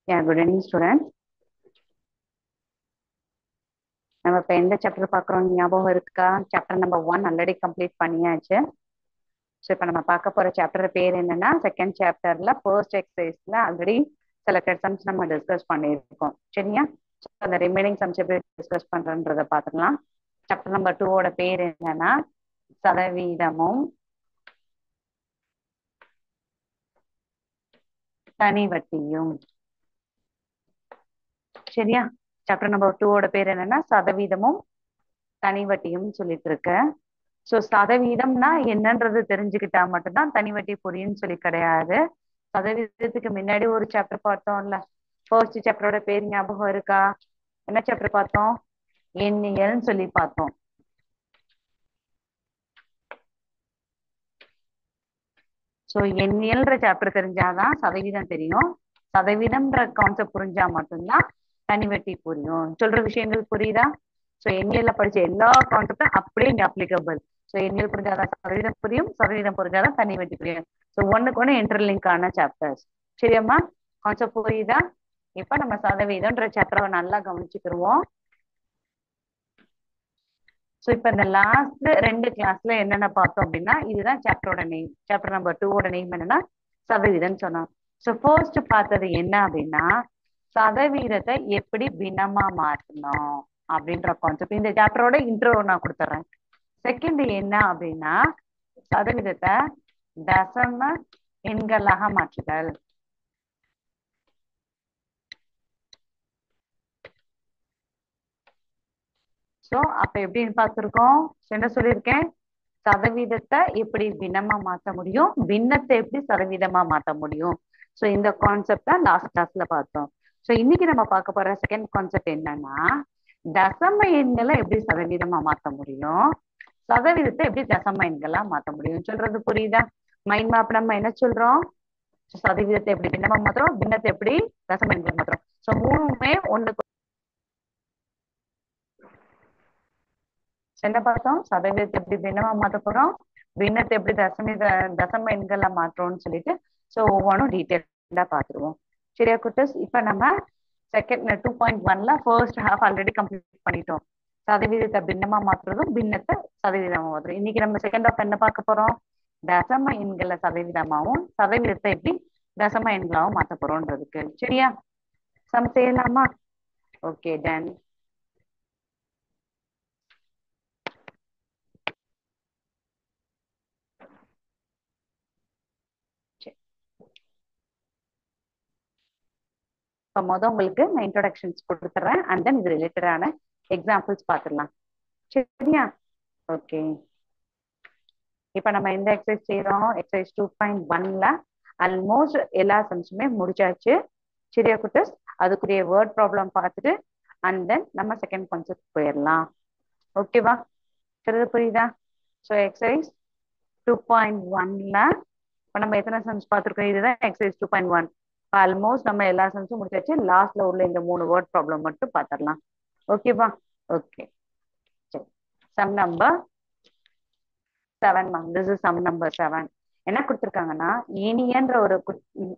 Yeah, good evening, students. நம்ம இப்ப எந்த சாப்டர் பாக்குறோம் ஞாபகம் இருக்கா? சாப்டர் நம்பர் 1 ஆல்ரெடி கம்ப்ளீட் பண்ணியாச்சு. ஸோ இப்ப நம்ம பார்க்க போற சாப்டர் பேர் என்னன்னா, செகண்ட் சாப்டர்ல ஃபர்ஸ்ட் எக்ஸசைஸ்ல ஆல்ரெடி செலக்டட் சம்ஸ் நம்ம டிஸ்கஸ் பண்ணியிருக்கோம். சரியா? அந்த ரிமைனிங் சம்ஸ் எப்படி டிஸ்கஸ் பண்றன்றத பாத்துக்கலாம். சாப்டர் நம்பர் 2ஓட பேர் என்னன்னா, சதவீதமும் தனி வட்டியும். சரியா? சாப்டர் நம்பர் 2ஓட பேர் என்னன்னா, சதவீதமும் தனி வட்டியும் சொல்லிட்டு இருக்க. ஸோ சதவீதம்னா என்னன்றது தெரிஞ்சுக்கிட்டா மட்டும்தான் தனி வட்டி புரியும்னு சொல்லி கிடையாது. சதவீதத்துக்கு முன்னாடி ஒரு சாப்டர் பார்த்தோம்ல, ஃபர்ஸ்ட் சாப்டரோட பேர் ஞாபகம் இருக்கா? என்ன சாப்டர் பார்த்தோம்? எண்ணியல்னு சொல்லி பார்த்தோம். ஸோ எண்ணியல்ன்ற சாப்டர் தெரிஞ்சாதான் சதவீதம் தெரியும். சதவீதம்ன்ற கான்செப்ட் புரிஞ்சா மட்டும்தான் தனி வட்டி புரியும். சொல்ற விஷயங்கள் புரியுதா? ஸோ எண்ணியல்ல படிச்ச எல்லா கான்செப்டும் அப்படியே இங்க அப்ளிகபிள். ஸோ எண்ணியல் புரிஞ்சாதான் சதவீதம் புரியும், சதவீதம் புரிஞ்சாதான் தனி வட்டி புரியும். ஸோ ஒண்ணுக்கு ஒண்ணு இன்டர்லிங்க் ஆன சாப்டர்ஸ். சரியாம்மா? கான்செப்ட் புரியுதா? இப்ப நம்ம சதவீதம்ன்ற சாப்டரை நல்லா கவனிச்சுக்கிருவோம். ஸோ இப்ப இந்த லாஸ்ட் 2 கிளாஸ்ல என்னென்ன பார்த்தோம் அப்படின்னா, இதுதான் சாப்டரோட நேம். சாப்டர் நம்பர் 2ஓட நேம் என்னன்னா சதவீதம் சொன்னோம். ஸோ ஃபர்ஸ்ட் பார்த்தது என்ன அப்படின்னா, சதவீதத்தை எப்படி பின்னமா மாத்தணும் அப்படின்ற கான்செப்ட். இந்த சாப்டரோட இன்ட்ரோ நான் கொடுத்துட்றேன். செகண்ட் என்ன அப்படின்னா, சதவீதத்தை தசம எண்களாக மாற்றுதல். சோ அப்ப எப்படின்னு பார்த்திருக்கோம். என்ன சொல்லியிருக்கேன்? சதவீதத்தை எப்படி பின்னமா மாத்த முடியும், பின்னத்தை எப்படி சதவீதமா மாத்த முடியும். சோ இந்த கான்செப்ட் தான் லாஸ்ட் கிளாஸ்ல பார்த்தோம். சோ இன்னைக்கு நம்ம பார்க்க போற செகண்ட் கான்செப்ட் என்னன்னா, தசம எண்களை எப்படி சதவீதமா மாத்த முடியும், சதவீதத்தை எப்படி தசம எண்களா மாத்த முடியும். சொல்றது புரியுதா? மைண்ட் மேப் நம்ம என்ன சொல்றோம்? சதவீதத்தை எப்படி பின்னமா மாத்துறோம், பின்னத்தை எப்படி தசம எண்கள் மாத்துறோம். சோ மூணுமே ஒண்ணுக்கு என்ன பார்த்தோம்? சதவீதத்தை எப்படி பின்னமா மாத்த போறோம், பின்னத்தை எப்படி தசம எண்களா மாற்றோம்னு சொல்லிட்டு சோ ஒவ்வொன்றும் டீட்டெயிலா பாத்துருவோம். சரியா குட்டஸ்? இப்ப நம்ம செகண்ட் 2.1ல ஃபர்ஸ்ட் ஹாஃப் ஆல்ரெடி கம்ப்ளீட் பண்ணிட்டோம். சதவீதத்தை பின்னமா மாத்துறதும், பின்னத்தை சதவீதமா மாத்துறோம். இன்னைக்கு நம்ம செகண்ட் ஹாஃப் என்ன பார்க்க போறோம்? தசம எண்களை சதவீதமாவும், சதவீதத்தை எப்படி தசம எண்களாவும் மாத்த போறோம்ன்றதுக்கு. சரியா? சம் செய்யலாமா? Okay done. இப்போ உங்களுக்கு நான் இன்ட்ரோடக்ஷன்ஸ் கொடுத்துறேன், அண்ட் தென் இது ரிலேட்டடான எக்ஸாம்பிள்ஸ் பார்த்துடலாம். சரியா? ஓகே. இப்போ நம்ம எந்த எக்ஸசைஸ் செய்யறோம்? எக்ஸசைஸ் 2.1ல ஆல்மோஸ்ட் எல்லா சம்ஸுமே முடிச்சாச்சு. சரியா குட்டஸ்? அதுக்குரிய வேர்ட் ப்ராப்ளம் பார்த்துட்டு அண்ட் தென் நம்ம செகண்ட் கான்செப்ட் போயிடலாம். ஓகேவா? சரி, புரியுதா? ஸோ எக்ஸசைஸ் 2.1ல இப்போ நம்ம எத்தனை சம்ஸ் பார்த்துருக்கோம்? இதுதான் எக்ஸசைஸ் 2.1. ஆல்மோஸ்ட் நம்ம எல்லா சம்ஸும் முடிச்சாச்சு. லாஸ்ட்ல உள்ள இந்த 3 வேர்ட் ப்ராப்ளம் மட்டும் பார்த்துடலாம். ஓகேவா? ஓகே. சரி, sum number 7 ma'am. This is sum number 7. என்ன கொடுத்துருக்காங்கன்னா, இனியன்ற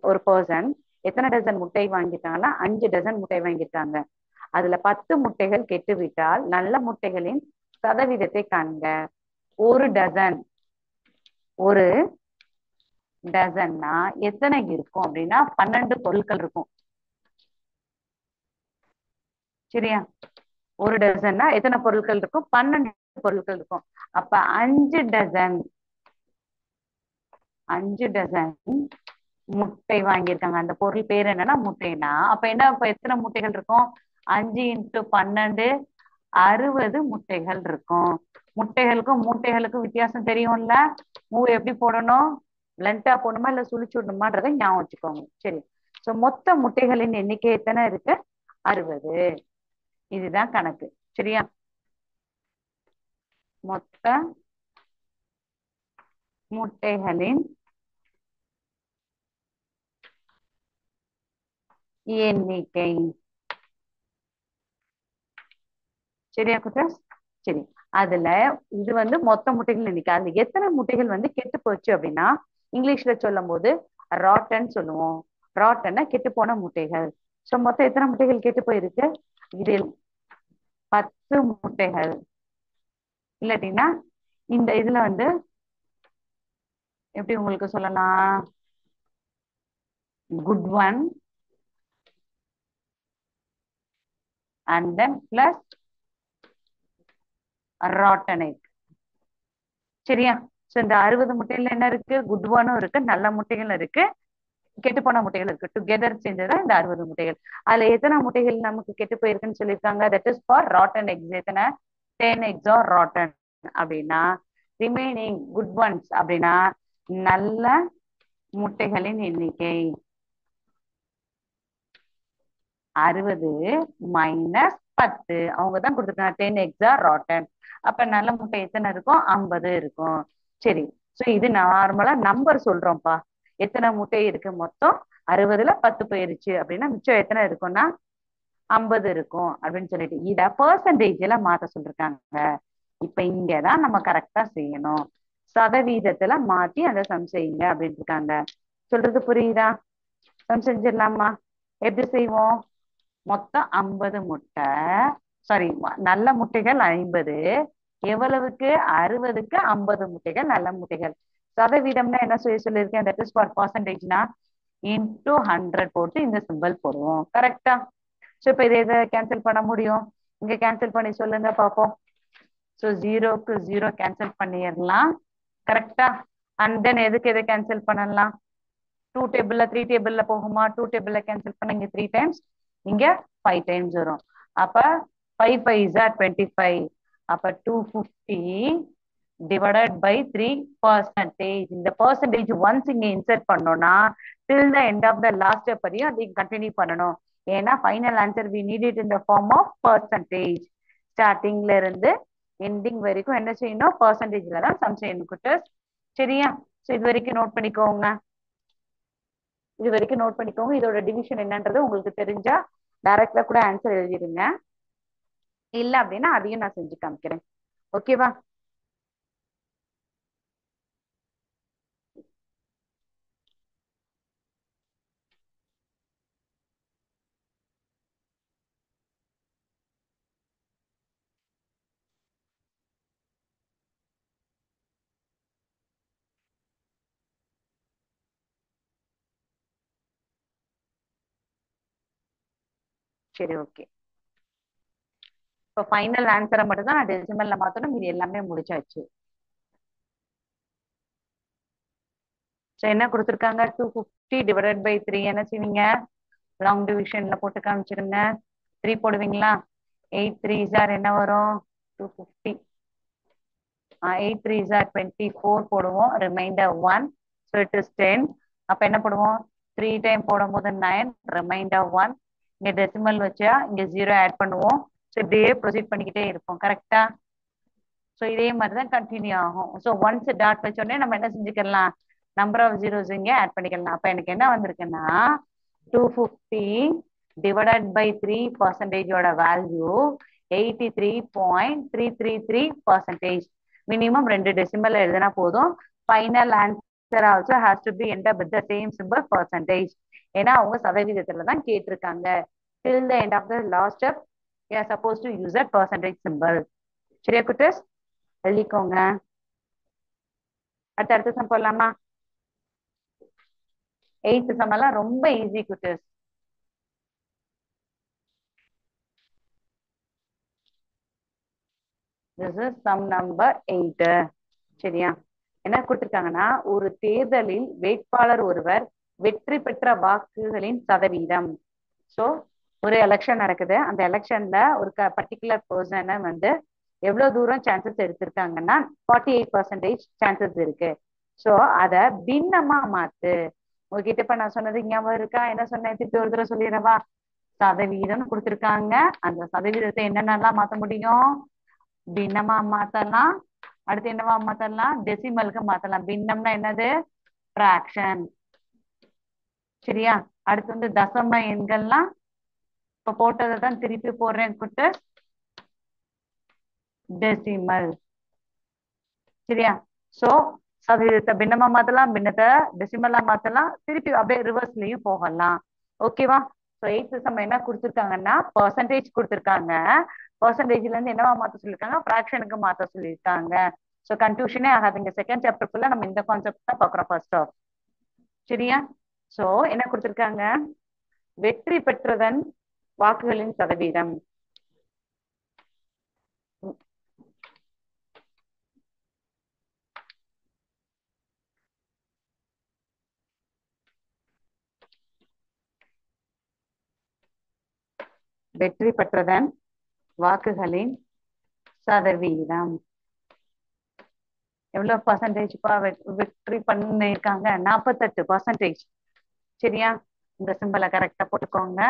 ஒரு பர்சன் எத்தனை டசன் முட்டை வாங்கிட்டாங்கன்னா 5 டசன் முட்டை வாங்கியிருக்காங்க. அதுல 10 முட்டைகள் கெட்டுவிட்டால் நல்ல முட்டைகளின் சதவீதத்தை காண்க. ஒரு டசன்னா எத்தனை இருக்கும் அப்படின்னா 12 பொருட்கள் இருக்கும். சரியா? ஒரு டசன்னா எத்தனை பொருட்கள் இருக்கும்? 12 பொருட்கள் இருக்கும். அப்ப 5 டசன் முட்டை வாங்கியிருக்காங்க. அந்த பொருள் பேர் என்னன்னா முட்டைனா, அப்ப என்ன, இப்ப எத்தனை முட்டைகள் இருக்கும்? 5 × 12 60 முட்டைகள் இருக்கும். முட்டைகளுக்கும் மூட்டைகளுக்கும் வித்தியாசம் தெரியும்ல? எப்படி போடணும்? பிளண்டா போடணுமா இல்ல சுழிச்சு விடணுமான்றதை ஞாபகம் வச்சுக்கோங்க. சரி, சோ மொத்த முட்டைகளின் எண்ணிக்கை எத்தனை இருக்கு? 60. இதுதான் கணக்கு. சரியா? மொத்த முட்டைகளின் எண்ணிக்கை. சரியா குட்டஸ்? சரி, அதுல இது மொத்த முட்டைகள் எண்ணிக்கை. அதுல எத்தனை முட்டைகள் கெட்டு போச்சு அப்படின்னா, இங்கிலீஷ்ல சொல்லும் போது ராட்டன் சொல்லுவோம். ராட்டன்னா கெட்டு போன முட்டைகள். சோ மொத்தம் எத்தனை முட்டைகள் கெட்டு போயிருக்கு? இதில் 10 முட்டைகள். இல்லாட்டினா இந்த இதுல வந்து எப்படி உங்களுக்கு சொல்லலாம்? Good one and then plus rotten egg. சரியா? சோ இந்த 60 முட்டைகள்ல என்ன இருக்கு? குட் ஒன்னும் இருக்கு, நல்ல முட்டைகள் இருக்கு, கெட்டு போன முட்டைகள் இருக்கு. டுகெதர் செஞ்சதான் இந்த 60 முட்டைகள். அதுல எத்தனை முட்டைகள் நமக்கு கெட்டு போயிருக்குன்னு சொல்லியிருக்காங்க? That is for rotten X. எத்தனை? 10 எக்ஸ் ஆர் ராட்டன் அப்படின்னா, ரிமைனிங் குட் ஒன்ஸ் அப்படின்னா நல்ல முட்டைகளின் எண்ணிக்கை 60 மைனஸ் 10. அவங்க தான் கொடுத்துருக்காங்க 10 எக்ஸா ராட்டன். அப்ப நல்ல முட்டை எத்தனை இருக்கும்? 50 இருக்கும். சரி, சோ இது நார்மலா நம்பர் சொல்றோம்ப்பா. எத்தனை முட்டை இருக்கு? மொத்தம் 60ல 10 போயிருச்சு அப்படின்னா மிச்சம் எத்தனை இருக்கும்னா 50 இருக்கும் அப்படின்னு சொல்லிட்டு இத பெர்சன்டேஜ்ல மாத்த சொல்லிருக்காங்க. இப்ப இங்கதான் நம்ம கரெக்டா செய்யணும். சதவீதத்துல மாத்தி அந்த சம் செய்யுங்க அப்படின்னு இருக்காங்க. சொல்றது புரியுதா? சம் செஞ்சிடலாமா? எப்படி செய்வோம்? மொத்தம் 50 முட்டை, சாரி நல்ல முட்டைகள் 50. எவ்வளவுக்கு? 60க்கு 50 முட்டைகள் நல்ல முட்டைகள். சதவீதம்னா என்ன சொல்லியிருக்கேன்? தட் இஸ் ஃபார் பர்சன்டேஜ்னா இன்டூ 100 போட்டு இந்த சிம்பிள் போடுவோம். கரெக்டா? சோ இப்ப இதை கேன்சல் பண்ண முடியும். இங்க கேன்சல் பண்ணி சொல்லுங்க பாப்போம். சோ 0க்கு 0 கேன்சல் பண்ணிடலாம். கரெக்டா? அண்ட் தென் எதுக்கு இதை கேன்சல் பண்ணலாம்? 2 டேபிள்ல 3 டேபிள்ல போகுமா? 2 டேபிள்ல கேன்சல் பண்ண இங்க 3 டைம்ஸ், இங்க 5 டைம்ஸ் வரும். அப்ப 5 5s are 25. அப்ப 250 divided by 3 percentage. இந்த percentage once இங்க இன்சர்ட் பண்ணோம்னா till the end of the last step வரையும் அதை கண்டினியூ பண்ணணும். ஏன்னா final answer we need it in the form of percentage. ஸ்டார்டிங்ல இருந்து எண்டிங் வரைக்கும் என்ன செய்யணும்? பர்சன்டேஜ்ல தான் சம் செய்யணும் குட்டஸ். சரியா? சோ இது வரைக்கும் நோட் பண்ணிக்கோங்க. இது வரைக்கும் நோட் பண்ணிக்கோங்க. இதோட டிவிஷன் என்னன்றது உங்களுக்கு தெரிஞ்சா டைரக்டா கூட ஆன்சர் எழுதிடுங்க. இல்ல அப்படின்னா அதையும் நான் செஞ்சு காமிக்கிறேன். ஓகேவா? சரி, ஓகே. இப்போ ஃபைனல் ஆன்சரை மட்டும் தான் நான் டெசிமல்ல மாத்தணும். இது எல்லாமே முடிச்சாச்சு. ஸோ என்ன கொடுத்துருக்காங்க? 250 டிவைடட் பை 3 என்ன செய்வீங்க? லாங் டிவிஷன்ல போட்டு காமிச்சிருங்க. 3 போடுவீங்களா? 8 3s are என்ன வரும்? 250. 8 3s are 24 போடுவோம். ரிமைண்டர் 1. So it is 10. அப்ப என்ன போடுவோம்? 3 டைம் போடும் போது 9. ரிமைண்டர் 1. இங்க டெசிமல் வச்சா இங்க 0 ஆட் பண்ணுவோம். ஸோ இப்படியே ப்ரொசீட் பண்ணிக்கிட்டே இருப்போம். கரெக்டா? ஸோ இதே மாதிரி தான் கண்டினியூ ஆகும். ஸோ ஒன்ஸ் டாட் வச்சோடனே நம்ம என்ன செஞ்சுக்கலாம்? நம்பர் ஆஃப் ஜீரோஸ் இங்கே ஆட் பண்ணிக்கலாம். அப்ப எனக்கு என்ன வந்திருக்குன்னா 250 டிவைடட் பை 3 பர்சன்டேஜோட வேல்யூ 83.333%. மினிமம் 2 டெசிமல் எழுதினா போதும். Final answer also has to be end with the same symbol percentage. ஏன்னா அவங்க சதவீதத்துல தான் கேட்டிருக்காங்க. till the end of the last step you are supposed to use a percentage symbol. சரியா குட்டஸ்? எழுதிக்கோங்க. அடுத்த சம் போடலாமா? 8th சம் எல்லாம் ரொம்ப ஈஸி குட்டஸ். This is sum number 8. சரியா? என்ன கொடுத்திருக்காங்கன்னா, ஒரு தேர்தலில் வேட்பாளர் ஒருவர் வெற்றி பெற்ற வாக்குகளின் சதவீதம். சோ ஒரு எலெக்ஷன் நடக்குது. அந்த எலெக்ஷன்ல ஒரு பர்டிகுலர் பர்சனை வந்து எவ்வளவு தூரம் சான்சஸ் எடுத்திருக்காங்கன்னா 48% சான்சஸ் இருக்கு. சோ அத பின்னமா மாத்து. உங்ககிட்ட இப்ப நான் சொன்னது ஞாபகம் இருக்கா? என்ன சொன்னேன்? திருப்பி ஒரு தடவை சொல்லிடவா? சதவீதம் கொடுத்திருக்காங்க. அந்த சதவீதத்தை என்னென்னலாம் மாத்த முடியும்? பின்னமா மாத்தலாம். அடுத்து என்னவா மாத்தலாம்? டெசிமலுக்கு மாத்தலாம். பின்னம்னா என்னது? பிராக்ஷன். சரியா? அடுத்து வந்து தசம எண்கள்லாம் இப்ப போட்டதை தான் திருப்பி போடுறேன் குட்டு. டெசிமல். சரியா? சோ சதவீதத்தை பின்னமா மாத்தலாம், பின்னத்தை டெசிமலா மாத்தலாம், திருப்பி அப்படியே ரிவர்ஸ்லயும் போகலாம். ஓகேவா? ஸோ எயித்து சம் என்ன கொடுத்துருக்காங்கன்னா பர்சன்டேஜ் கொடுத்துருக்காங்க. பர்சன்டேஜ்ல இருந்து என்னவா மாத்த சொல்லியிருக்காங்க, ஃபிராக்ஷனுக்கு மாத்த சொல்லியிருக்காங்க. ஸோ கன்ஃபியூஷனே ஆகாதுங்க. செகண்ட் சாப்டர் ஃபுல்லா நம்ம இந்த கான்செப்ட் தான் பார்க்குறோம் ஃபர்ஸ்ட் ஆஃப். சரியா? ஸோ என்ன கொடுத்துருக்காங்க, வெற்றி பெற்றதன் வாக்குகளின் சதவீதம். வெற்றி பெற்றதன் வாக்குகளின் சதவீதம் எவ்வளவு பர்சன்டேஜ்ப்பா வெற்றி பண்ணிருக்காங்க? 48%. சரியா? இந்த சிம்பலை கரெக்டா போட்டுக்கோங்க.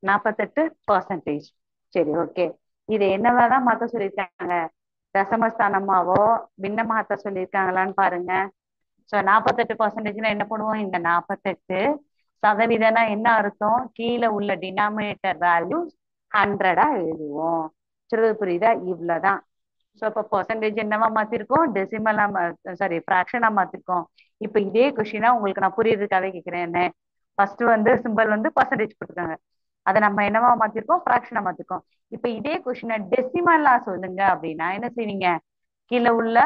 48%. சரி, ஓகே. இது என்னவாதான் மாத்த சொல்லியிருக்காங்க, தசமஸ்தானமாவோ பின்ன மாத்த சொல்லியிருக்காங்களான்னு பாருங்க. சோ 48%னா என்ன பண்ணுவோம், இந்த 48% என்ன அர்த்தம், கீழே உள்ள டினாமினேட்டர் வேல்யூ 100 எழுதுவோம். சொல்றது புரியுதா? இவ்வளவுதான். சோ இப்ப பர்சன்டேஜ் என்னவா மாத்திருக்கோம், டெசிமலா, சாரி ஃபிராக்ஷனா மாத்திருக்கோம். இப்ப இதே கொஸ்டினா உங்களுக்கு நான் புரியுறதுக்காக கேட்கிறேன். ஃபர்ஸ்ட் சிம்பல் பர்சன்டேஜ் கொடுத்துருக்காங்க, அதை நம்ம என்னவா மாத்திருக்கோம், ஃபிராக்ஷனா மாத்திருக்கோம். இப்ப இதே கொஸ்டினை டெசிமலா சொல்லுங்க அப்படின்னா என்ன செய்வீங்க, கீழே உள்ள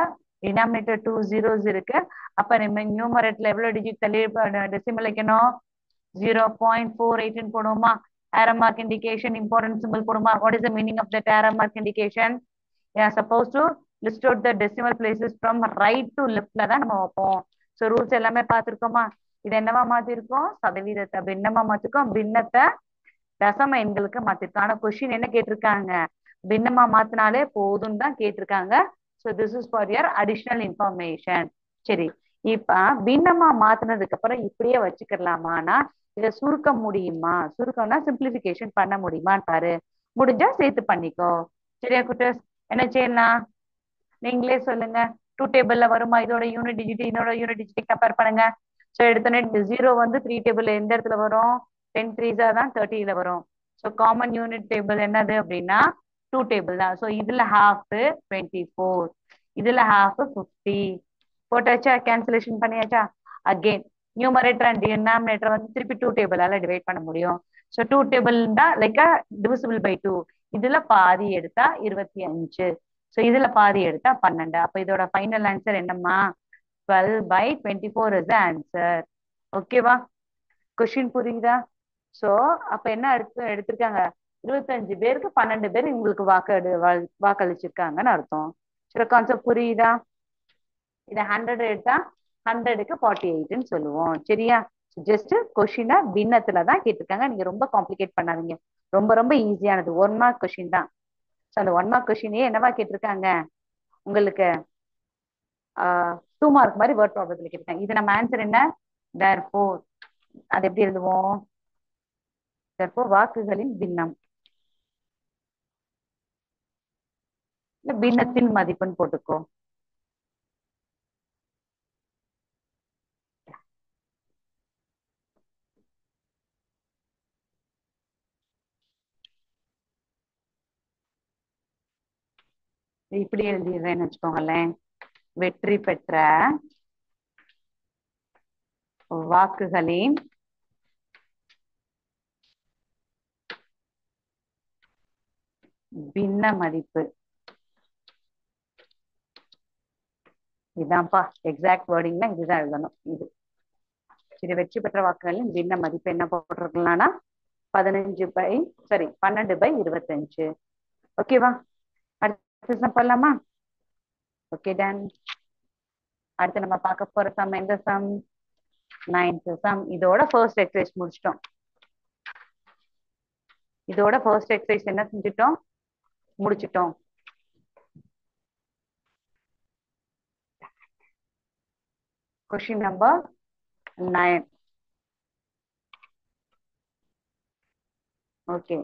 டினாமினேட்டர் 2 zeros இருக்கு. அப்ப நம்ம நியூமரேட்டர்ல எவ்வளவு டிஜிட் தள்ளி டெசிமல் வைக்கணும், 0.48 போடுவோமா. arrow mark indication, important symbol போடுமா. what is the meaning of that arrow mark indication? we are supposed to list out the decimal places from right to leftல தான் நம்ம வைப்போம். ஸோ ரூல்ஸ் எல்லாமே பார்த்துருக்கோமா. இது என்னவா மாத்திருக்கோம், சதவீதத்தை பின்னமா மாத்திருக்கோம், பின்னத்தை தசம எண்களுக்கு மாத்திருக்கோம். ஆனா கொஸ்டின் என்ன கேட்டிருக்காங்க, பின்னமா மாத்தினாலே போதும் தான் கேட்டிருக்காங்க. So this is for your additional information. சரி, இப்ப பின்னமா மாத்தினதுக்கு அப்புறம் இப்படியே வச்சுக்கலாமானா இதை சுருக்க முடியுமா, சுருக்கம்னா சிம்பிளிபிகேஷன் பண்ண முடியுமான்னு பாரு. முடிஞ்சா சேர்த்து பண்ணிக்கோ. சரியா குட்டஸ்? என்ன செய்யலாம் நீங்களே சொல்லுங்க. 2 டேபிள்ல வருமா, இதோட யூனிட் டிஜிட் இதோட யூனிட் டிஜிட் கம்பேர் பண்ணுங்க. ஸோ எடுத்தோன்னே 0 3 டேபிள் எந்த இடத்துல வரும், 10 3s தான் 30ல வரும். ஸோ காமன் யூனிட் டேபிள் என்னது அப்படின்னா 2 டேபிள் தான். ஸோ இதுல ஹாஃப் 24, இதுல ஹாஃப் 50 போட்டாச்சா, கேன்சலேஷன் பண்ணியாச்சா. அகெயின் நியூமரேட்டர் அண்ட் டினாமினேட்டர் திருப்பி 2 டேபிளால டிவைட் பண்ண முடியும். ஸோ 2 டேபிள் தான் லைக் டிவிசிபிள் பை 2. இதுல பாதி எடுத்தா 25. ஸோ இதுல பாதி எடுத்தா 12. அப்ப இதோட ஃபைனல் ஆன்சர் என்னம்மா, 12/24 இஸ் த ஆன்சர். ஓகேவா? கொஸ்டின் புரியுதா? சோ அப்ப என்ன எடுத்திருக்காங்க, 25 பேருக்கு 12 பேர் உங்களுக்கு வாக்களிச்சிருக்காங்கன்னு அர்த்தம். சில கான்செப்ட் புரியுதா? இதை 100 எடுத்தா 100க்கு 48ன்னு சொல்லுவோம். சரியா? ஜஸ்ட் கொஸ்டினை பின்னத்துல தான் கேட்டிருக்காங்க. நீங்க ரொம்ப காம்ப்ளிகேட் பண்ணாதீங்க, ரொம்ப ரொம்ப ஈஸியானது. 1 மார்க் கொஸ்டின் தான். ஸோ அந்த 1 மார்க் கொஸ்டினே என்னவா கேட்டிருக்காங்க உங்களுக்கு, 2 மார்க் மாதிரி வேர்ட் ப்ராப்ளத்துல கேட்டிருக்காங்க. இது நம்ம ஆன்சர் என்ன, therefore. அது எப்படி எழுதுவோம், therefore வாக்குகளின் பின்னம், இல்ல பின்னத்தின் மதிப்புன்னு போட்டுக்கோ. இப்படி எழுதிடுறேன்னு வச்சுக்கோங்களேன், வெற்றி பெற்ற வாக்குகளின் பின்ன மதிப்பு. இதான்ப்பா எக்ஸாக்ட் வேர்டிங்னா இதுதான் எழுதணும். இது சரி, வெற்றி பெற்ற வாக்குகளின் பின்ன மதிப்பு என்ன போட்டிருக்கலாம்னா 12/25. ஓகேவா? அடுத்து பண்ணலாமா? Okay done. அடுத்து நம்ம பார்க்க போற சம் எந்த சம், 9th சம். இதோட ஃபர்ஸ்ட் எக்ஸசைஸ் முடிச்சிட்டோம். இதோட ஃபர்ஸ்ட் எக்ஸசைஸ் என்ன செஞ்சுட்டோம், முடிச்சிட்டோம். Question number 9. ஓகே.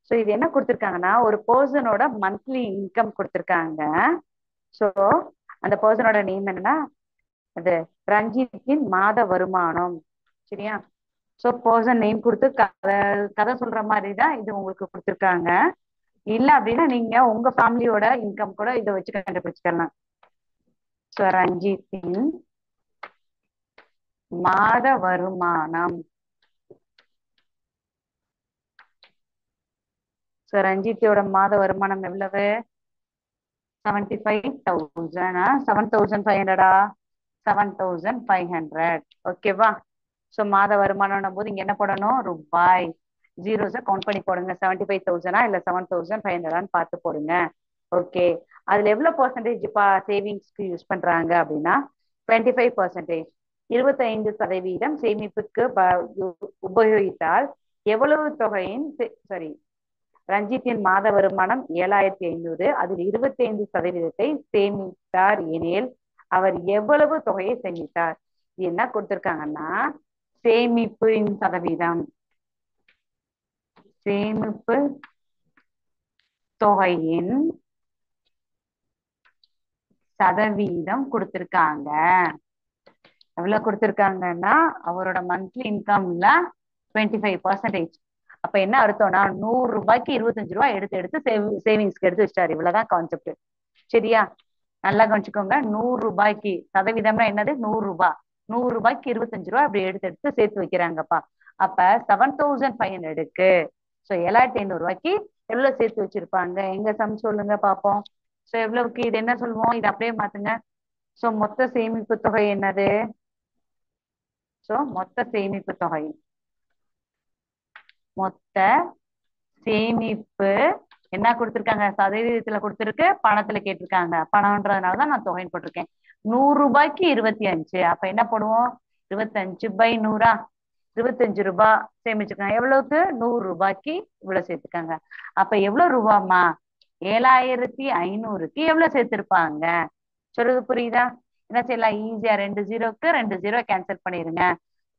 ஸோ இது என்ன கொடுத்துருக்காங்கன்னா, ஒரு பர்சனோட மந்த்லி இன்கம் கொடுத்துருக்காங்க. ஸோ அந்த பர்சனோட நேம் என்னன்னா, அது ரஞ்சித்தின் மாத வருமானம். சரியா? ஸோ பர்சன் நேம் கொடுத்து கதை சொல்ற மாதிரி தான் இது உங்களுக்கு கொடுத்துருக்காங்க. இல்ல அப்படின்னா நீங்க உங்க ஃபேமிலியோட இன்கம் கூட இதை வச்சு கண்டுபிடிச்சுக்கலாம். ஸோ ரஞ்சித்தின் மாத வருமானம் ஸோ ரஞ்சித்தியோட மாத வருமானம் எவ்வளவு? 75,000. 7,500. 7,500. ஓகேவா? ஸோ மாத வருமானம் போது இங்க என்ன போடணும்? ரூபாய். ஜீரோஸை கவுண்ட் பண்ணி போடுங்க. 75,000 இல்ல 7,500 பார்த்து போடுங்க. ஓகே. அதுல எவ்வளவு பர்சன்டேஜ் சேவிங்ஸ்க்கு யூஸ் பண்றாங்க அப்படின்னா 25%. 25% சேமிப்புக்கு உபயோகித்தால் எவ்வளவு தொகையின் சாரி ரஞ்சித்தின் மாத வருமானம் 7,500. அதில் 25% சேமித்தார் எனில் அவர் எவ்வளவு தொகையை சேமித்தார்? என்ன கொடுத்திருக்காங்கன்னா சேமிப்பின் சதவீதம், சேமிப்பு தொகையின் சதவீதம் கொடுத்திருக்காங்க. எவ்வளவு கொடுத்திருக்காங்கன்னா அவரோட மந்த்லி இன்கம்ல 25%. அப்ப என்ன அர்த்தம்னா 100 ரூபாய்க்கு 25 ரூபாய் எடுத்து எடுத்து சேவிங்ஸ்க்கு எடுத்து வச்சிட்டாரு. இவ்வளவுதான் கான்செப்ட். சரியா? நல்லா கவனிச்சுக்கோங்க. 100 ரூபாய்க்கு சதவீதம்னா என்னது? 100 ரூபாய். 100 ரூபாய்க்கு 25 ரூபாய் அப்படி எடுத்து எடுத்து சேர்த்து வைக்கிறாங்கப்பா. அப்ப 7,500க்கு ஸோ 7,500 ரூபாய்க்கு எவ்வளவு சேர்த்து வச்சிருப்பாங்க? எங்க சம் சொல்லுங்க பாப்போம். ஸோ எவ்வளவுக்கு இது என்ன சொல்லுவோம்? இது அப்படியே மாத்துங்க. ஸோ மொத்த சேமிப்பு தொகை என்னது? ஸோ மொத்த சேமிப்பு தொகை, மொத்த சேமிப்பு என்ன கொடுத்திருக்காங்க? சதவீதத்துல கொடுத்திருக்கு, பணத்துல கேட்டிருக்காங்க. பணம்ன்றதுனாலதான் நான் தொகைன்னு போட்டிருக்கேன். 100 ரூபாய்க்கு 25. அப்ப என்ன போடுவோம்? 25/100. 25 ரூபாய் சேமிச்சிருக்காங்க. எவ்வளவுக்கு? 100 ரூபாய்க்கு இவ்வளவு சேர்த்துக்காங்க. அப்ப எவ்வளவு ரூபாமா? 7,500க்கு எவ்வளவு சேர்த்திருப்பாங்க? சொல்றது புரியுதா? என்ன செய்யலாம்? ஈஸியா 2 ஜீரோக்கு 2 ஜீரோ கேன்சல் பண்ணிருங்க.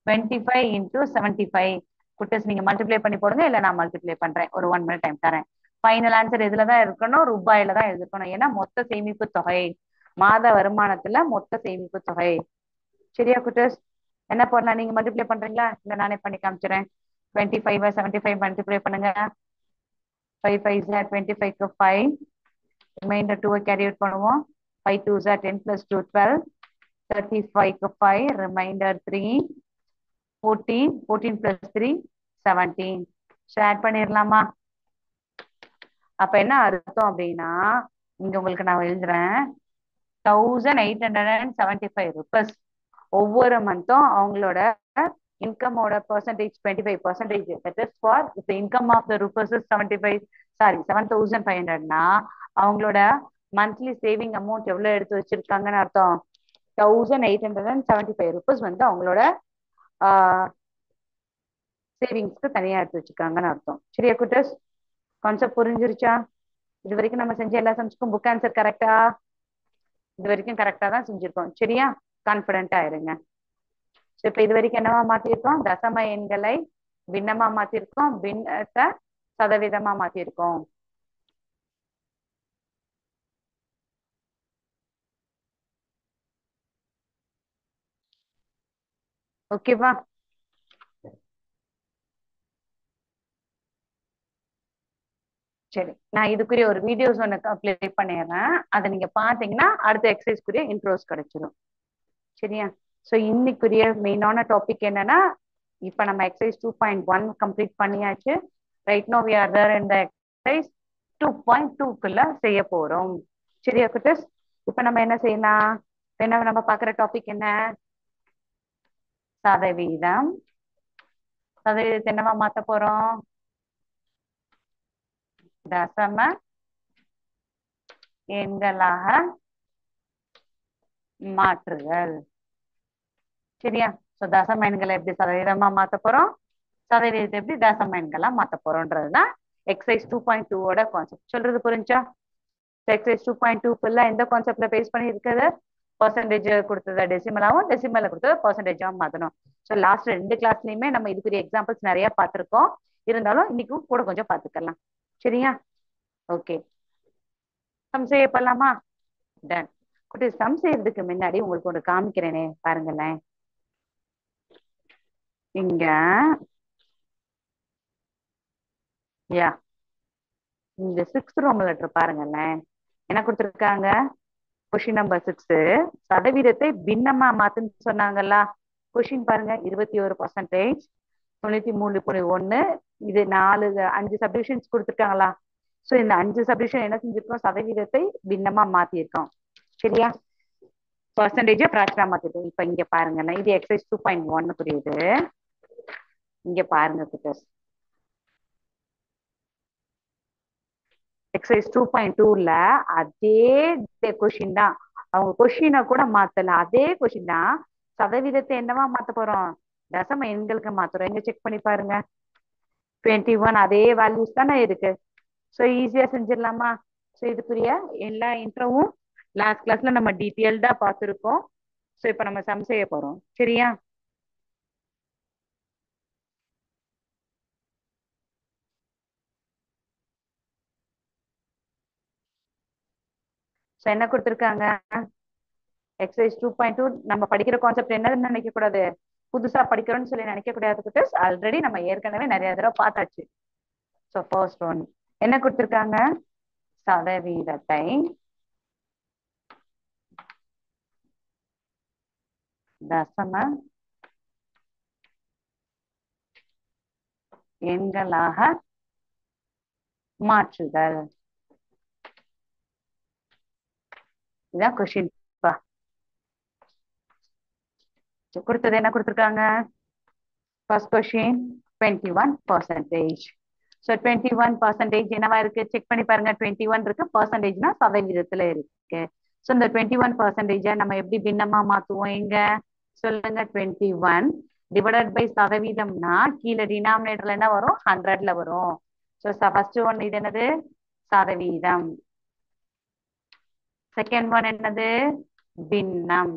25 into 75. குட்டஸ் நீங்க மல்டிப்ளை பண்ணி போடுங்க, இல்ல நான் மல்டிப்ளை பண்றேன். ஒரு 1 minute டைம் தரேன். ஃபைனல் ஆன்சர் இதுலதான் இருக்கணும், ரூபாயில தான் இருக்கணும். ஏன்னா மொத்த சேமிப்பு தொகை, மாத வருமானத்துல மொத்த சேமிப்பு தொகை. சரியா குட்டஸ்? என்ன பண்ணலாம்? நீங்க மல்டிப்ளை பண்றீங்களா இல்ல நானே பண்ணி காமிச்சிடுறேன். 25 75 மல்டிப்ளை பண்ணுங்க. 5 5 25க்கு 5. ரிமைண்டர் 2 கேரி அவுட் பண்ணுவோம். 5 2 10 plus 2 12. 35க்கு 5. ரிமைண்டர் 3. 14. 14 plus 3 17. ஷேர் பண்ணிடலாமா? அப்ப என்ன அர்த்தம் அப்படின்னா இங்க உங்களுக்கு நான் எழுதுறேன் 1,875 rupees ஒவ்வொரு மந்த்தும் அவங்களோட இன்கமோட percentage 25%. that is for if the income of the rupees is 75 sorry 7,500னா அவங்களோட மந்த்லி சேவிங் அமௌண்ட் எவ்வளவு எடுத்து வச்சிருக்காங்கன்னு அர்த்தம்? 1,875 rupees வந்து அவங்களோட சேவிங்ஸ்க்கு தனியா எடுத்து வச்சிருக்காங்கன்னு அர்த்தம். சரியா குட்டஸ்? கான்செப்ட் புரிஞ்சிருச்சா? இது வரைக்கும் நம்ம செஞ்ச எல்லா சம்ஸ்க்கும் புக் ஆன்சர் கரெக்டா? இது வரைக்கும் கரெக்டா தான் செஞ்சிருக்கோம். சரியா? கான்பிடென்டா இருங்க. இப்ப இது வரைக்கும் என்னவா மாத்திருக்கோம்? தசம எண்களை பின்னமா மாத்திருக்கோம், பின்னத்தை சதவீதமா மாத்திருக்கோம். ஓகேவா? சரி, நான் இதுக்குரிய ஒரு வீடியோஸ் ஒன்று ப்ளே பண்ணிடுறேன். அதை நீங்க பாத்தீங்கன்னா அடுத்த எக்ஸசைஸ்க்குரிய இன்ட்ரோஸ் கிடைச்சிடும். சரியா? ஸோ இன்னைக்குரிய மெயினான டாபிக் என்னன்னா இப்ப நம்ம எக்ஸசைஸ் 2.1 கம்ப்ளீட் பண்ணியாச்சு. Right no we are there in the exercise 2.2க்குள்ள செய்ய போறோம். சரியா குட்டஸ்? இப்ப நம்ம என்ன செய்யலாம்? என்ன நம்ம பாக்குற டாபிக் என்ன? சதவீதம். சதவீதத்தை என்னவா மாத்த போறோம்? தசம எண்களாக மாற்றுதல். சரியா? சோ தசம எண்களை எப்படி சதவீதமா மாத்த போறோம், சதவீதத்தை எப்படி தசம எண்களா மாத்த போறோம்ன்றதுதான் எக்ஸசைஸ் 2.2ஓட கான்செப்ட். சொல்றது புரிஞ்சா? எக்ஸசைஸ் 2.2 ஃபுல்லா எந்த கான்செப்ட்ல பேஸ் பண்ணி இருக்குது? பர்சன்டேஜ் கொடுத்தத டெசிமலாவும், டெசிமல கொடுத்தத பர்சன்டேஜாவும் மாத்தணும். ஸோ லாஸ்ட் 2 கிளாஸ்லயுமே நம்ம இதுக்குரிய எக்ஸாம்பிள்ஸ் நிறைய பார்த்திருக்கோம். இருந்தாலும் இன்னைக்கும் கூட கொஞ்சம் பார்த்துக்கலாம். சரியா? ஓகே, சம் செய்ய போலாமா? டன். குட்டி சம் செய்யறதுக்கு முன்னாடி உங்களுக்கு ஒன்று காமிக்கிறேனே, பாருங்களேன். இங்க யா இந்த 6th ரோம் லெட்டர் பாருங்களேன். என்ன கொடுத்துருக்காங்க? கொஸ்டின் நம்பர் 6 சதவீதத்தை பின்னமா மாத்துன்னு சொன்னாங்கல்ல. கொஸ்டின் பாருங்க, 21%, 93.1. இது 4 5 சப்டிவிஷன்ஸ் கொடுத்துருக்காங்களா? சோ இந்த 5 சப்டிவிஷன் என்ன செஞ்சிருக்கோம், சதவீதத்தை பின்னமா மாத்திருக்கோம். சரியா, பர்சன்டேஜ் ஃபிராக்ஷனா மாத்திருக்கோம். இப்ப இங்க பாருங்க, இது எக்ஸசைஸ் 2.1 புரியுது. இங்க பாருங்க குட்டஸ், எக்ஸசைஸ் 2.2ல அதே கொஸ்டின் தான். அவங்க கொஸ்டினை கூட மாத்தல, அதே கொஸ்டின் தான். சதவீதத்தை என்னவா மாத்த போறோம், தசம எண்களுக்கு மாத்துறோம். எங்க செக் பண்ணி பாருங்க, 21 அதே வேல்யூஸ் தானே இருக்கு. ஸோ ஈஸியா செஞ்சிடலாமா. ஸோ இதுக்குரிய எல்லா இன்ட்ரோவும் லாஸ்ட் கிளாஸ்ல நம்ம டீட்டெயில்டா பார்த்துருக்கோம். ஸோ இப்போ நம்ம சம் செய்ய போறோம். சரியா, ஸோ என்ன கொடுத்துருக்காங்க, எக்ஸசைஸ் 2.2. நம்ம படிக்கிற கான்செப்ட் என்னன்னு நினைக்க கூடாது, புதுசா படிக்கிறோம்னு சொல்லி நினைக்க கூடாது. ஆல்ரெடி நம்ம ஏற்கனவே நிறைய தடவை பார்த்தாச்சு. ஸோ ஃபர்ஸ்ட் ஒன் என்ன கொடுத்துருக்காங்க, சதவீதத்தை தசம எண்களாக மாற்றுதல். இதான் கொஸ்டின். கொடுத்தது என்ன கொடுத்துருக்காங்க, ஃபர்ஸ்ட் கொஸ்டின் 21%. ஸோ 21% என்னவா இருக்கு, செக் பண்ணி பாருங்க. 21 இருக்கு, பர்சன்டேஜ்னா சதவீதத்துல இருக்கு. ஸோ இந்த 21% நம்ம எப்படி பின்னமா மாத்துவோம், எங்க சொல்லுங்க. 21 டிவைடட் பை சதவீதம்னா கீழே டினாமினேட்டர்ல என்ன வரும், 100ல வரும். ஸோ ஃபர்ஸ்ட் ஒன் இது என்னது, சதவீதம். செகண்ட் ஒன் என்னது, பின்னம்.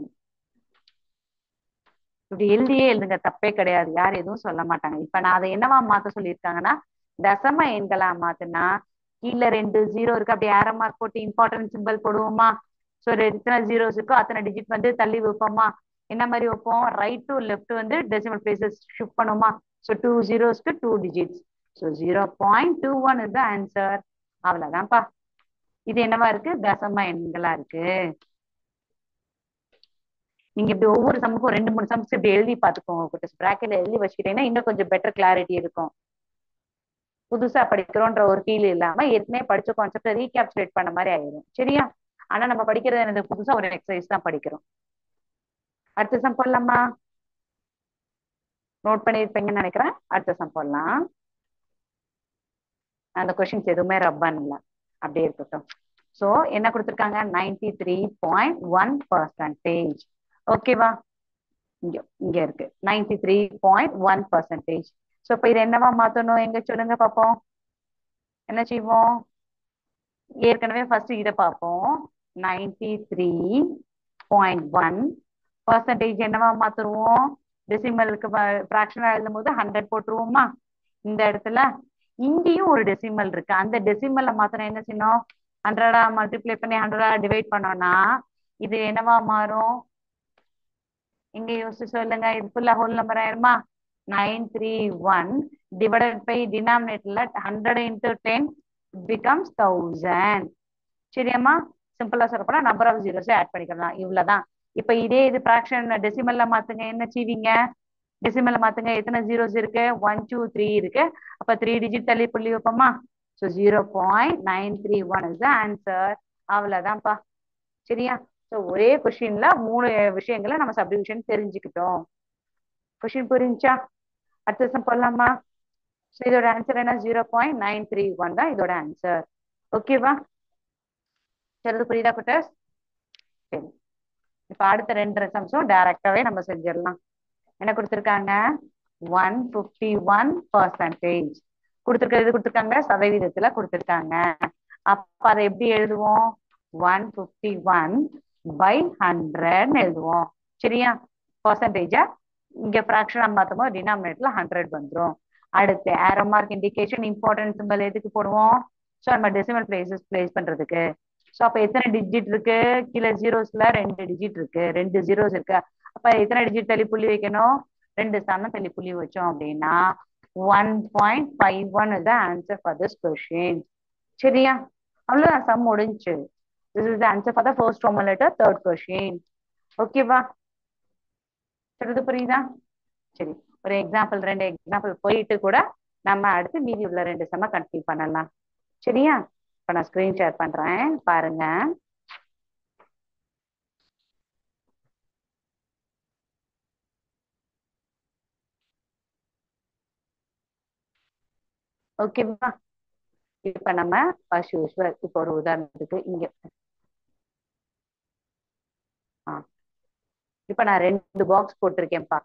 இப்படி எழுதியே எழுதுங்க, தப்பே கிடையாது, யாரும் எதுவும் சொல்ல மாட்டாங்க. இப்ப நான் அதை என்னவா மாத்த சொல்லியிருக்காங்கன்னா, தசம எண்களா மாத்துனா கீழே 2 0 இருக்கு, அப்படி ஏரோ மார்க் போட்டு இம்பார்ட்டன்ட் சிம்பிள் போடுவோமா. ஸோ எத்தனை ஜீரோஸ் இருக்கோ அத்தனை டிஜிட் வந்து தள்ளி வைப்போமா. என்ன மாதிரி வைப்போம், ரைட் டு லெஃப்ட் வந்து டெசிமல் பிளேசஸ் ஷிஃப்ட் பண்ணுமா. ஸோ 2 ஜீரோஸ்க்கு 2 digits. So 0.21 is the answer. அவ்வளவுதான்ப்பா. இது என்னவா இருக்கு, தசம எண்களா இருக்கு. நீங்க இப்படி ஒவ்வொரு சம்முக்கும் 2 3 சம்ஸ் இப்படி எழுதி பாத்துக்கோங்க. பிராக்கெட்ல எழுதி வச்சுக்கிட்டீங்கன்னா இன்னும் கொஞ்சம் பெட்டர் கிளாரிட்டி இருக்கும். புதுசா படிக்கிறோன்ற ஒரு ஃபீல் இல்லாம ஏற்கனவே படிச்ச கான்செப்ட் ரீகேப்சுலேட் பண்ண மாதிரி ஆயிடும். சரியா, ஆனா நம்ம படிக்கிறது எனக்கு புதுசா ஒரு எக்ஸசைஸ் தான் படிக்கிறோம். அடுத்த சம் போடலாமா, நோட் பண்ணிருப்பீங்கன்னு நினைக்கிறேன். அடுத்த சம் போடலாம். அந்த கொஸ்டின்ஸ் எதுவுமே ரப்பன் இல்லை, அப்படியே இருக்கட்டும். சோ என்ன கொடுத்துருக்காங்க, 93.1%. ஓகேவா, இங்க இங்க இருக்கு 93.1%. சோ இப்ப இது என்னவா மாத்தணும், எங்க சொல்லுங்க பாப்போம். என்ன செய்வோம், ஏற்கனவே ஃபர்ஸ்ட் இதை பார்ப்போம். 93.1% என்னவா மாத்துருவோம், டெசிமலுக்கு பிராக்ஷனா எழுதும் போது 100 போட்டுருவோமா. இந்த இடத்துல இங்கேயும் ஒரு டெசிமல் இருக்கு, அந்த டெசிமல்ல மாத்திரம் என்ன செய்யணும், 100 மல்டிப்ளை பண்ணி 100 டிவைட் பண்ணோம்னா இது என்னவா மாறும், இங்க யோசிச்சு சொல்லுங்க. இது ஃபுல்லா ஹோல் நம்பர் ஆயிருமா. 931 டிவைடட் பை டினாமினேட்டர்ல 100 into 10 becomes 1000. சரியாம்மா, சிம்பிளா சொல்லப்போனா நம்பர் ஆஃப் ஜீரோஸ் ஆட் பண்ணிக்கலாம், இவ்வளவுதான். இப்ப இதே இது பிராக்ஷன் டெசிமல்ல மாத்துங்க, என்ன செய்வீங்க, டெசிமல்ல மாத்துங்க. எத்தனை ஜீரோஸ் இருக்கு, 1 2 3 இருக்கு. அப்ப 3 டிஜிட் தள்ளி புள்ளி வைப்போமா. So 0.931 is the answer. அவ்வளவுதான்ப்பா. சரியா, ஸோ ஒரே கொஸ்டின்ல 3 விஷயங்களை நம்ம சப்டிவிஷன் தெரிஞ்சுக்கிட்டோம். கொஸ்டின் புரிஞ்சா, அடுத்த சம் போடலாமா. ஸோ இதோட ஆன்சர் என்ன, 0.931 தான் இதோட ஆன்சர். ஓகேவா, சொல்றது புரியுதா குட்டஸ். சரி, இப்ப அடுத்த 2 சம்ஸும் டைரக்டாவே நம்ம செஞ்சிடலாம். என்ன கொடுத்துருக்காங்க, 151%. கொடுத்துருக்கிறது கொடுத்துருக்காங்க, சதவீதத்துல கொடுத்துருக்காங்க. அப்ப அதை எப்படி எழுதுவோம், 151/100 எழுதுவோம். சரியா, பர்சன்டேஜா இங்க பிராக்ஷனா பார்த்தோம், டினாமினேட்டர்ல 100 வந்துடும். அடுத்து arrow mark indication important symbol எதுக்கு போடுவோம், ஸோ நம்ம டெசிமல் பிளேசஸ் பிளேஸ் பண்றதுக்கு. ஸோ அப்ப எத்தனை டிஜிட் இருக்கு, கீழே ஜீரோஸ்ல 2 டிஜிட் இருக்கு, 2 ஜீரோஸ் இருக்கு. அப்ப எத்தனை டிஜிட் தள்ளி புள்ளி வைக்கணும், 2 ஸ்தானம் தள்ளி புள்ளி வச்சோம் அப்படின்னா 1.51 is the answer for this question. சரியா, அவ்வளவுதான், சம் முடிஞ்சு. This is the answer for the first Roman letter, third question. ஓகேவா, சொல்றது புரியுதா. சரி, ஒரு எக்ஸாம்பிள் 2 எக்ஸாம்பிள் போயிட்டு கூட நம்ம அடுத்து மீதி உள்ள 2 சம கண்டினியூ பண்ணலாம். சரியா, இப்ப நான் ஸ்கிரீன் ஷேர் பண்றேன் பாருங்க. ஓகேவா? இப்ப நம்ம as usual இப்போ ஒரு உதாரணத்துக்கு இங்க இப்ப நான் 2 பாக்ஸ் போட்டிருக்கேன்ப்பா.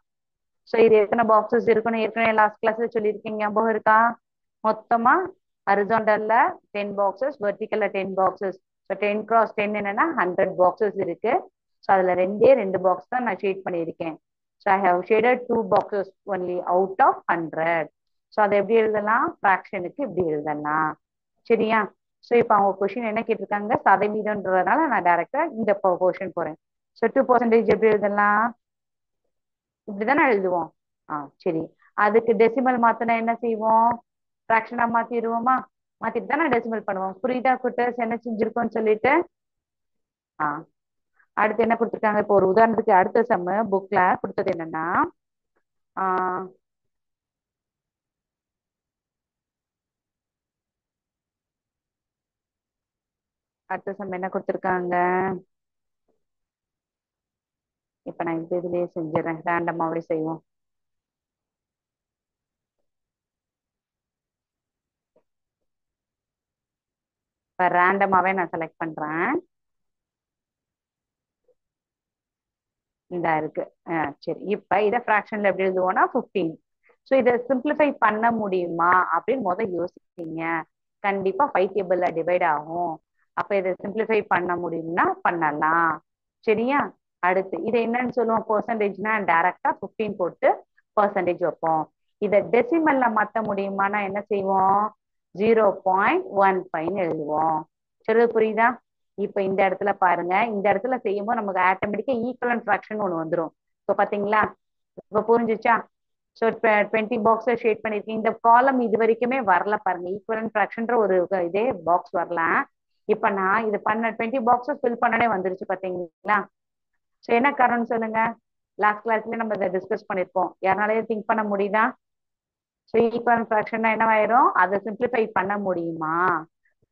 சோ இது எத்தனை பாக்ஸஸ் இருக்குன்னு ஏற்கனவே லாஸ்ட் கிளாஸ்ல சொல்லியிருக்கீங்க, ஞாபகம் இருக்கா? மொத்தமா ஹரிசாண்டல்ல 10 பாக்ஸஸ், வெர்டிகல்ல 10 பாக்ஸஸ். ஸோ 10 x 10 என்னன்னா 100 பாக்ஸஸ் இருக்கு. ஸோ அதுல ரெண்டு பாக்ஸ் தான் நான் ஷேட் பண்ணியிருக்கேன். So I have shaded 2 boxes only out of 100. ஸோ அதை எப்படி எழுதலாம்? ஃப்ராக்ஷனுக்கு இப்படி எழுதலாம். சரியா? ஸோ இப்போ அவங்க கொஸ்டின் என்ன கேட்டிருக்காங்க? சதவீதம்ன்றதுனால நான் டைரக்டா இந்த போர்ஷன் போறேன். ஸோ 2% எப்படி எழுதலாம்? இப்படிதானே எழுதுவோம். சரி. அதுக்கு டெசிமல் மாத்தினா என்ன செய்வோம்? ஃபிராக்ஷனா மாத்திடுவோமா? மாத்திட்டு தானே டெசிமல் பண்ணுவோம். புரியுதா குட்டர்ஸ் என்ன செஞ்சிருக்கோம்னு சொல்லிட்டு? ஆ அடுத்து என்ன கொடுத்துருக்காங்க? இப்போ ஒரு உதாரணத்துக்கு அடுத்த செம்ம புக்ல கொடுத்தது என்னன்னா ஆஹ் அடுத்த செம்ம என்ன கொடுத்துருக்காங்க? இப்ப நான் இந்த இதுலயே செஞ்சிடறேன், ரேண்டமாவே செய்வோம். இப்ப ரேண்டமாவே நான் செலக்ட் பண்றேன். இந்த இருக்கு. சரி, இப்ப இதை ஃபிராக்ஷன்ல எப்படி எழுதுவோம்னா 15. ஸோ இதை சிம்பிளிஃபை பண்ண முடியுமா அப்படின்னு யோசிப்பீங்க. கண்டிப்பா 5 டேபிள்ல டிவைட் ஆகும். அப்ப இதை சிம்பிளிஃபை பண்ண முடியும்னா பண்ணலாம். சரியா? அடுத்து இதை என்னன்னு சொல்லுவோம்? பெர்சன்டேஜ்னா டைரக்டா 15 போட்டு பெர்சன்டேஜ் வைப்போம். இதை டெசிமல்ல மாத்த முடியுமானா என்ன செய்வோம்? 0.15 எழுதுவோம். சரி, புரியுதா? இப்ப இந்த இடத்துல பாருங்க, இந்த இடத்துல செய்யும்போது நமக்கு ஆட்டோமேட்டிக்கா ஈக்குவலன்ட் ஃபிராக்ஷன் ஒண்ணு வந்துரும். இப்ப பாத்தீங்களா? இப்ப புரிஞ்சுச்சா? ஸோ 20 பாக்ஸை ஷேட் பண்ணிருக்கீங்க. இந்த காலம் இது வரைக்குமே வரல பாருங்க, ஈக்குவலன்ட் ஃபிராக்ஷன்ற ஒரு இதே பாக்ஸ் வரல. இப்ப நான் இது பண்ண 20 பாக்ஸஸ் ஃபில் பண்ணனே வந்துருச்சு பாத்தீங்களா? ஸோ என்ன காரணம் சொல்லுங்க? லாஸ்ட் கிளாஸ்ல நம்ம இதை டிஸ்கஸ் பண்ணிருப்போம். யாருனாலே திங்க் பண்ண முடியுதா? ஸோ ஈக்குவலன்ட் ஃபிராக்ஷன் என்னவாயிரும்? அதை சிம்பிளிஃபை பண்ண முடியுமா?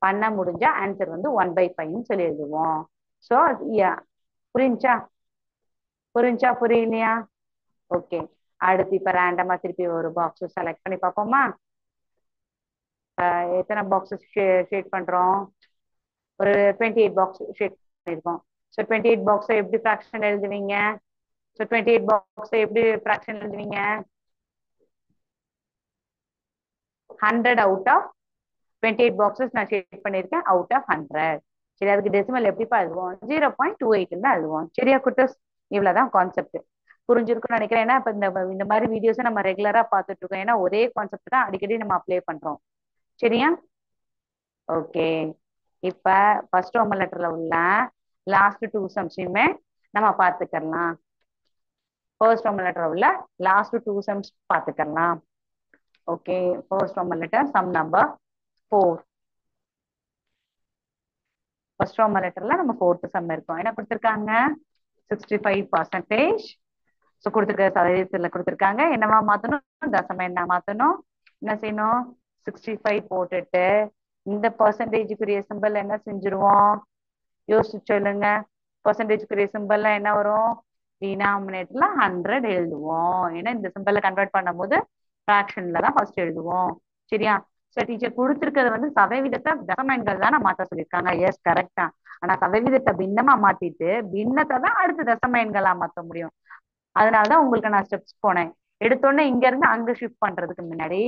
பண்ண முடிஞ்சா ஆன்சர் வந்து 1/5 சொல்லி எழுதுவோம். ஸோ புரிஞ்சா? புரியலையா? ஓகே. அடுத்து இப்ப ரேண்டமா திருப்பி ஒரு பாக்ஸ் செலக்ட் பண்ணி பார்ப்போமா? எத்தனை பாக்ஸஸ் ஷேட் பண்றோம்? ஒரு 28 பாக்ஸ் ஷேட் பண்ணிருக்கோம். ஸோ 28 பாக்ஸை எப்படி ஃபிராக்ஷன் எழுதுவீங்க? ஸோ 28 பாக்ஸை எப்படி ஃபிராக்ஷன் எழுதுவீங்க? 100 அவுட் ஆஃப் 28 பாக்ஸஸ் நான் ஷேட் பண்ணிருக்கேன் அவுட் ஆஃப் 100. சரி, அதுக்கு டெசிமல் எப்படிப்பா எழுதுவோம்? 0.28 தான் எழுதுவோம். சரியா குட்டஸ்? இவ்வளவுதான் கான்செப்ட். புரிஞ்சிருக்கும்னு நினைக்கிறேன். ஏன்னா இப்ப இந்த மாதிரி வீடியோஸ் நம்ம ரெகுலரா பார்த்துட்டு இருக்கோம். ஏன்னா ஒரே கான்செப்ட் தான் அடிக்கடி நம்ம அப்ளை பண்றோம். சரியா? ஓகே. இப்ப ஃபர்ஸ்ட் ரோமன் லெட்டர்ல உள்ள லாஸ்ட் 2 சம்ஸையுமே நம்ம பார்த்துக்கலாம். ஃபர்ஸ்ட் ரோமன் லெட்டர்ல உள்ள லாஸ்ட் 2 சம்ஸ் பார்த்துக்கலாம். Okay. First roman letter sum number 4. First Roman லெட்டர்ல நம்ம 4th சம் இருக்கும். என்ன கொடுத்திருக்காங்க? 65%. ஸோ கொடுத்துருக்க சதவீதத்துல கொடுத்துருக்காங்க. என்னவா மாத்தணும்? தசமம் என்ன மாத்தணும்? என்ன செய்யணும்? 65 போட்டுட்டு இந்த பர்சன்டேஜுக்குரிய சிம்பிள் என்ன செஞ்சிருவோம்? யோசிச்சு சொல்லுங்க. பர்சன்டேஜுக்குரிய சிம்பிள்ல என்ன வரும்? டினாமினேட்டர்ல 100 எழுதுவோம். ஏன்னா இந்த சிம்பிளை கன்வெர்ட் பண்ணும்போது ஃபிராக்ஷன்ல தான் ஃபர்ஸ்ட் எழுதுவோம். சரியா? சரி, டீச்சர் கொடுத்துருக்கிறது வந்து சதவீதத்தை தசமங்கள் தான் மாத்த சொல்லியிருக்காங்க. எஸ், கரெக்ட் தான். ஆனா சதவீதத்தை பின்னமா மாத்திட்டு பின்னத்தை தான் அடுத்த தசம எண்களா மாத்த முடியும். அதனாலதான் உங்களுக்கு நான் ஸ்டெப்ஸ் போனேன். எடுத்தோடனே இங்க இருந்து அங்க ஷிஃப்ட் பண்றதுக்கு முன்னாடி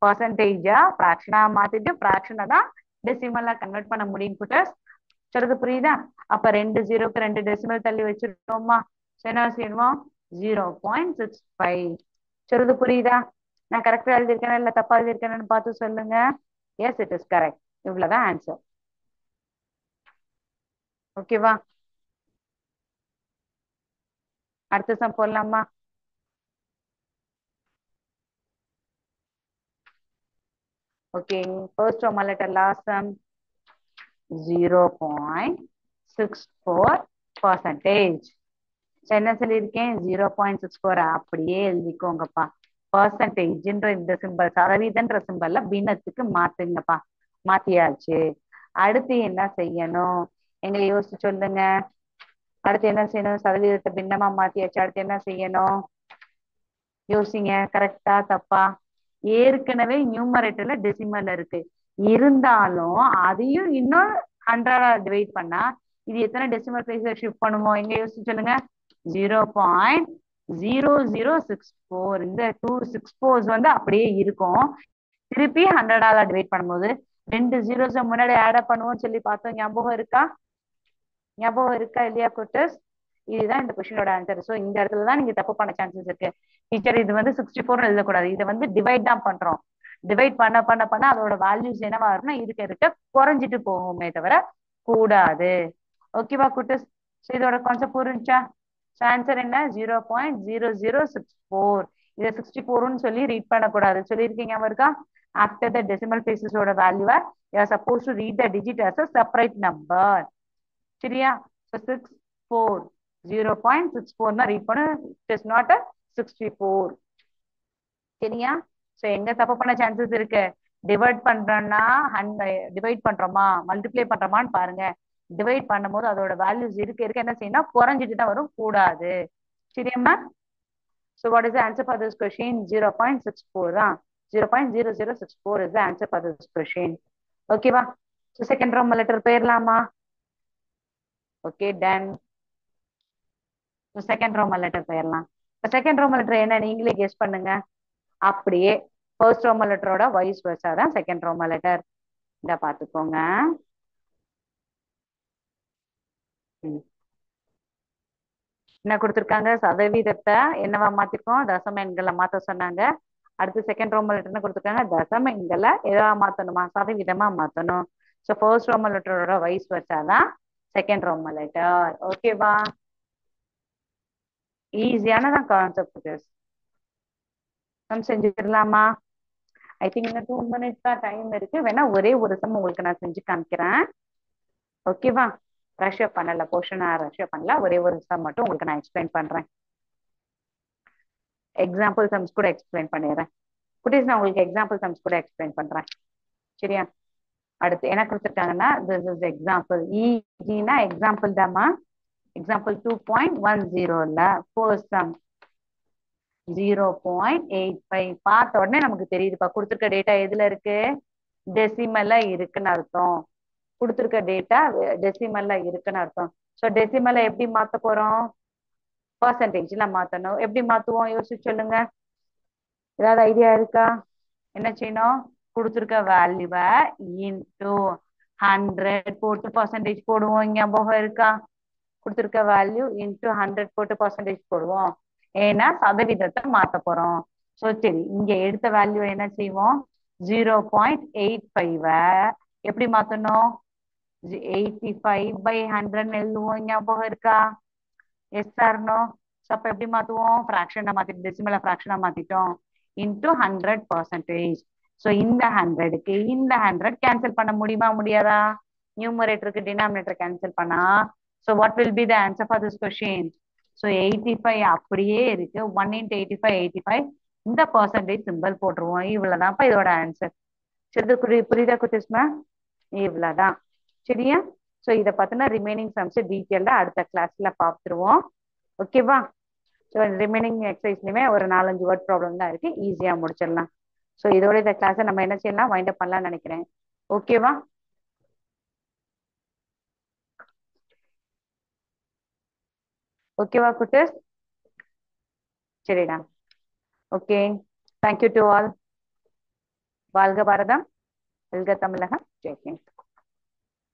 பர்சன்டேஜா ஃபிராக்ஷனா மாத்திட்டு ஃபிராக்ஷனை தான் டெசிமலா கன்வெர்ட் பண்ண முடியும் குட்டர்ஸ். சொல்றது புரியுதா? அப்ப 2 0க்கு 2 டெசிமல் தள்ளி வச்சிருக்கோமா? என்ன செய்யணும்? 0.65. சொல்றது புரியுதா? நான் கரெக்டா எழுதியிருக்கேனா இல்ல தப்பா எழுதியிருக்கேன்னு பார்த்து சொல்லுங்க. Yes, it is correct. இவ்வளவுதான் ஆன்சர். ஓகேவா? அடுத்த சம் போடலாமா? Okay. First roman letter last sum 0.64%. என்ன சொல்லியிருக்கேன்? 0.64 அப்படியே எழுதிக்கோங்கப்பா. பர்சன்டேஜ்ன்ற இந்த சிம்பல், சதவீதன்ற சிம்பல்ல பின்னத்துக்கு மாத்துங்கப்பா. மாத்தியாச்சு. அடுத்து என்ன செய்யணும் எங்க யோசிச்சு சொல்லுங்க. அடுத்து என்ன செய்யணும்? சதவீதத்தை பின்னமா மாத்தியாச்சு, அடுத்து என்ன செய்யணும் யோசிங்க. கரெக்டா தப்பா? ஏற்கனவே நியூமரேட்டர்ல டெசிமல் இருக்கு, இருந்தாலும் அதையும் இன்னும் 100 டிவைட் பண்ணா இது எத்தனை டெசிமல் பிளேஸ் ஷிஃப்ட் பண்ணுவோம்? எங்க யோசிச்சு சொல்லுங்க. 0.0064. இந்த 2 6 4s வந்து அப்படியே இருக்கும். திருப்பி 100 டிவைட் பண்ணும்போது 2 zeros முன்னாடி ஆட் பண்ணுவோம் சொல்லி பார்த்தோம். ஞாபகம் இருக்கா? ஞாபகம் இருக்கா இல்லையா குட்டஸ்? இதுதான் இந்த கொஸ்டினோட ஆன்சர். ஸோ இந்த இடத்துல தான் நீங்க தப்பு பண்ண சான்சஸ் இருக்கு. டீச்சர் இது வந்து 64 எழுதக்கூடாது, இதை வந்து டிவைட் தான் பண்றோம். டிவைட் பண்ண பண்ண பண்ண அதோட வேல்யூஸ் என்னவா இருக்குன்னா இருக்க இருக்க குறைஞ்சிட்டு போகுமே தவிர கூடாது. ஓகேவா குட்டஸ்? ஸோ இதோட கான்செப்ட் புரிஞ்சா? ஆன்சர் என்ன? 0.0064. இதை 64ன்னு சொல்லி ரீட் பண்ணக்கூடாது சொல்லியிருக்கீங்க இருக்கா? ஆஃப்டர் த டெசிமல் பிளேசஸோட வேல்யூவை you are suppose to read the digit as a separate number. சரியா? So 64 0.64 தான் ரீட் பண்ணு. It is not a 64. சரியா? சோ எங்க தப்பு பண்ண சான்சஸ் இருக்கு? டிவைட் பண்றோம்னா டிவைட் பண்றோமா மல்டிப்ளை பண்றோமான்னு பாருங்க. டிவைட் பண்ணும்போது அதோட வேல்யூஸ் இருக்க என்ன செய்யணும்? குறைஞ்சிட்டு தான் வரும், கூடாது. சரியாம்மா? So what is the answer for this question? 0.64 தான். 0.0064 is the answer for this question. ஓகேவா? So செகண்ட் ரோம் லெட்டர் போயிடலாமா? Okay done. Second roman letter போயிடலாம். இப்போ செகண்ட் ரோமன் லெட்டர் என்ன நீங்களே கெஸ் பண்ணுங்க. அப்படியே ஃபர்ஸ்ட் ரோமன் லெட்டரோட வைஸ் வெர்சா தான் செகண்ட் ரோமன் லெட்டர். இத பாத்துக்கோங்க. என்ன கொடுத்துருக்காங்க? சதவீதத்தை என்னவா மாத்திருக்கோம்? தசம எண்களை மாத்த சொன்னாங்க. அடுத்து செகண்ட் ரோமன் லெட்டர் என்ன கொடுத்துருக்காங்க? தசம எண்களை எதா மாத்தணுமா? சதவீதமா மாத்தணும். ஸோ ஃபர்ஸ்ட் ரோமன் லெட்டரோட வைஸ் வெர்சா தான் செகண்ட் ரோமன் லெட்டர். ஓகேவா? ஈஸியானதான் கான்செப்ட். நம்ம செஞ்சுக்கலாமா? ஐ திங்க் இன்னும் 2 minutes தான் டைம் இருக்கு. வேணா ஒரே ஒரு சம் உங்களுக்கு நான் செஞ்சு காமிக்கிறேன். ஓகேவா? ரஷ்அப் பண்ணல, போர்ஷன் ரஷ்அப் பண்ணல, ஒரே ஒரு சம் மட்டும் உங்களுக்கு நான் எக்ஸ்பிளைன் பண்றேன். எக்ஸாம்பிள் சம்ஸ் கூட எக்ஸ்பிளைன் பண்ணிடுறேன். குட்டீஸ் நான் உங்களுக்கு எக்ஸாம்பிள் சம்ஸ் கூட எக்ஸ்பிளைன் பண்றேன். சரியா? அடுத்து என்ன கொடுத்துருக்காங்கன்னா திஸ் இஸ் எக்ஸாம்பிள். இஜினா எக்ஸாம்பிள் தாமா. எக்ஸாம்பிள் 2.10ல ஃபர்ஸ்ட் சம் 0.85. பார்த்த உடனே நமக்கு தெரியுதுப்பா கொடுத்துருக்க டேட்டா எதுல இருக்கு? டெசிமல்ல இருக்குன்னு அர்த்தம். கொடுத்துருக்க டேட்டா டெசிமல்ல இருக்குன்னு அர்த்தம். ஸோ டெசிமல்ல எப்படி மாத்த போறோம்? பர்சன்டேஜ்ல மாத்தணும். எப்படி மாத்துவோம் யோசிச்சு சொல்லுங்க. ஏதாவது ஐடியா இருக்கா? என்ன செய்யணும்? கொடுத்துருக்க வேல்யூவை இன்டூ 100 போட்டு பர்சன்டேஜ் போடுவோம். ஞாபகம் இருக்கா? கொடுத்துருக்க வேல்யூ இன்டூ 100 போட்டு பர்சன்டேஜ் போடுவோம். ஏன்னா சதவீதத்தை மாத்த போறோம். ஸோ சரி, இங்க எடுத்த வேல்யூ என்ன செய்வோம்? 0.85 எப்படி மாத்தணும்? 85/100 எழுதுவோம். ஞாபகம் இருக்கா? Yes or no? அப்ப எப்படி மாத்துவோம்? ஃபிராக்ஷனை மாத்திட்டு டெசிமலை ஃபிராக்ஷனா மாத்திட்டோம். இன்டூ 100%. ஸோ இந்த 100க்கு இந்த 100 கேன்சல் பண்ண முடியுமா முடியாதா? நியூமரேட்டருக்கு டினாமினேட்டர் கேன்சல் பண்ணா so what will be the answer for this question? So 85 அப்படியே இருக்கு. 1 × 85 85. இந்த பர்சன்டேஜ் சிம்பிள் போட்டுருவோம். இவ்வளவுதான்ப்பா இதோட ஆன்சர். சரி புரியுதா குட்டிஸ்மா? இவ்வளவுதான். சரியா? ஸோ இதை பத்தின ரிமைனிங் சம்ஸ் டீட்டெயில்டா அடுத்த கிளாஸ்ல பார்த்துருவோம். ஓகேவா? ஸோ ரிமைனிங் எக்ஸசைஸ்லயுமே ஒரு 4-5 வேர்ட் ப்ராப்ளம் தான் இருக்கு, ஈஸியா முடிச்சிடலாம். ஸோ இதோட இந்த கிளாஸை நம்ம என்ன செய்யலாம்? வைண்ட் அப் பண்ணலாம்னு நினைக்கிறேன். ஓகேவா? ஓகேவா குட்டஸ்? சரிடா. Okay, thank you to all. வாழ்க பாரதம், வெல்க தமிழகம், ஜெய்ஹிந்த்.